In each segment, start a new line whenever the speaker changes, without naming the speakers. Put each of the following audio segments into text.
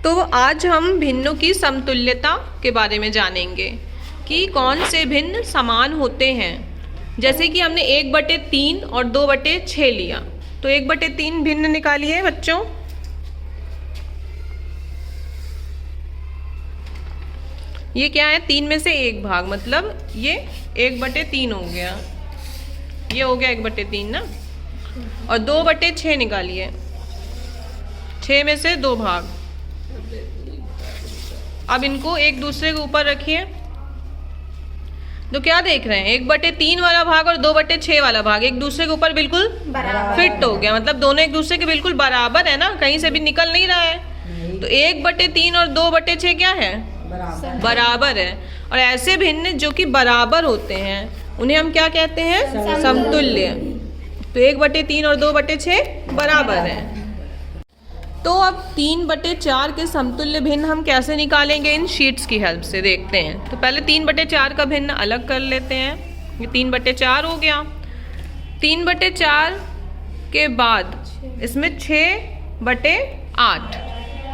तो आज हम भिन्नों की समतुल्यता के बारे में जानेंगे कि कौन से भिन्न समान होते हैं। जैसे कि हमने 1/3 और 2/6 लिया, तो 1/3 भिन्न निकालिए बच्चों। ये क्या है? 3 में से 1 भाग, मतलब ये 1/3 हो गया। ये हो गया 1/3 ना। और 2/6 निकालिए, 6 में से 2 भाग। अब इनको एक दूसरे के ऊपर रखिए, तो क्या देख रहे हैं? 1/3 वाला भाग और 2/6 वाला भाग एक दूसरे के ऊपर बिल्कुल फिट हो गया, मतलब दोनों एक दूसरे के बिल्कुल बराबर है ना, कहीं से भी निकल नहीं रहा है। तो 1/3 और 2/6 क्या है? बराबर है। और ऐसे भिन्न जो कि बराबर होते हैं उन्हें हम क्या कहते हैं? समतुल्य। तो 1/3 और 2/6 बराबर है। तो अब 3/4 के समतुल्य भिन्न हम कैसे निकालेंगे? इन शीट्स की हेल्प से देखते हैं। तो पहले 3/4 का भिन्न अलग कर लेते हैं। ये 3/4 हो गया। 3/4 के बाद इसमें 6/8।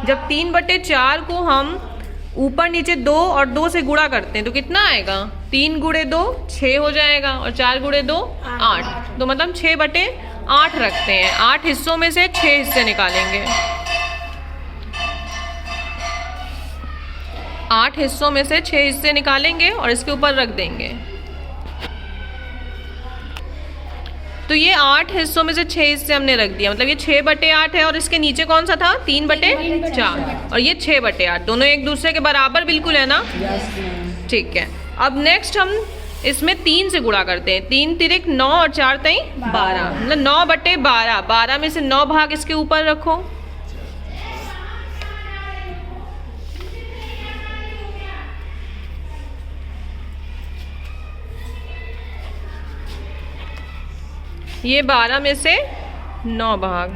जब 3/4 को हम ऊपर नीचे 2 और 2 से गुणा करते हैं तो कितना आएगा? 3 × 2 6 हो जाएगा, और 4 × 2 8। तो मतलब 6/8 रखते हैं। 8 हिस्सों में से 6 हिस्से निकालेंगे। 8 हिस्सों में से 6 हिस्से निकालेंगे और इसके ऊपर रख देंगे। तो ये 8 हिस्सों में से 6 हिस्से हमने रख दिया, मतलब ये 6/8 है। और इसके नीचे कौन सा था? 3/4। और ये 6/8, दोनों एक दूसरे के बराबर बिल्कुल है ना। ठीक है। अब नेक्स्ट हम इसमें 3 से गुणा करते हैं। 3 तिरिक 9 और 4 तई 12, मतलब 9/12। 12 में से 9 भाग इसके ऊपर रखो। ये 12 में से 9 भाग।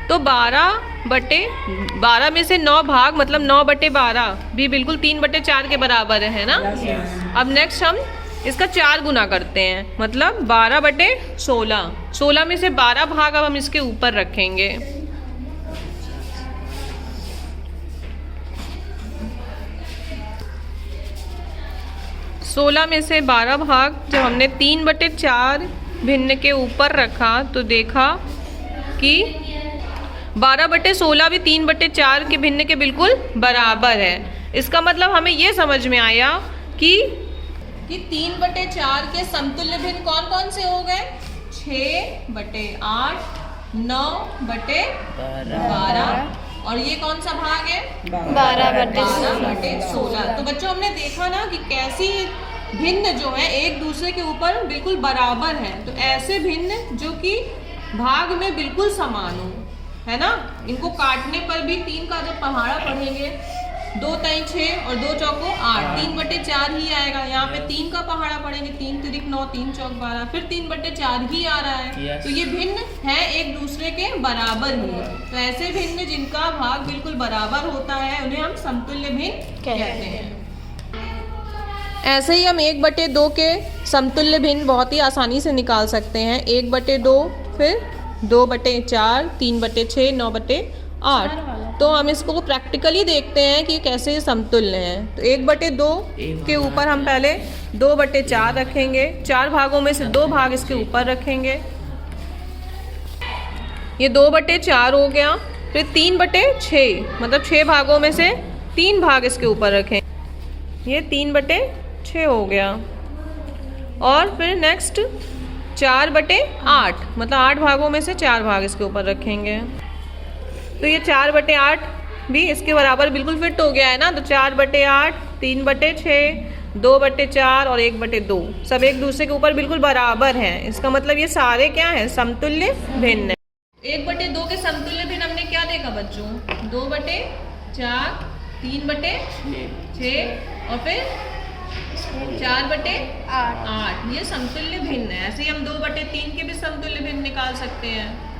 तो 12 में से 9 भाग मतलब 9/12 भी बिल्कुल 3/4 के बराबर है ना। अब नेक्स्ट हम इसका 4 गुना करते हैं, मतलब 12/16। 16 में से 12 भाग अब हम इसके ऊपर रखेंगे। सोलह में से 12 भाग जब हमने 3/4 भिन्न के ऊपर रखा तो देखा कि 12/16 भी 3/4 के भिन्न के बिल्कुल बराबर है। इसका मतलब हमें ये समझ में आया कि 3/4 के समतुल्य भिन्न कौन कौन से हो गए? 6/8, 9/12, और ये कौन सा भाग है? 12/16। तो बच्चों हमने देखा ना कि कैसी भिन्न जो है एक दूसरे के ऊपर बिल्कुल बराबर है। तो ऐसे भिन्न जो कि भाग में बिल्कुल समान हो, है ना। इनको काटने पर भी 3 का जब पहाड़ा पढ़ेंगे, 2 तई 6 और 2 चौको 8, 3/4 ही आएगा। यहाँ पे 3 का पहाड़ा पढ़ेंगे, 3 तिरिक 9, 3 चौक 12, फिर 3/4 ही आ रहा है। तो ये भिन्न है एक दूसरे के बराबर ही। तो ऐसे भिन्न जिनका भाग बिल्कुल बराबर होता है उन्हें हम समतुल्य भिन्न कहते हैं। ऐसे ही हम 1/2 के समतुल्य भिन्न बहुत ही आसानी से निकाल सकते हैं। 1/2, फिर 2/4, 3/6, 9/8। तो हम इसको प्रैक्टिकली देखते हैं कि कैसे समतुल्य हैं। तो 1/2 के ऊपर हम पहले 2/4 रखेंगे। 4 भागों में से 2 भाग इसके ऊपर रखेंगे। ये 2/4 हो गया। फिर 3/6, मतलब 6 भागों में से 3 भाग इसके ऊपर रखें। ये 3/6 हो गया। और फिर नेक्स्ट 4/8, मतलब 8 भागों में से 4 भाग इसके ऊपर रखेंगे। तो ये 4/8 भी इसके बराबर बिल्कुल फिट हो गया है ना। तो 4/8, 3/6, 2/4 और 1/2 सब एक दूसरे के ऊपर बिल्कुल बराबर हैं। इसका मतलब ये सारे क्या हैं? समतुल्य भिन्न है। 1/2 के समतुल्य भिन्न हमने क्या देखा बच्चों? 2/4, 3/6 और फिर 4/8। ये समतुल्य भिन्न है। ऐसे ही हम 2/3 के भी समतुल्य भिन्न निकाल सकते हैं।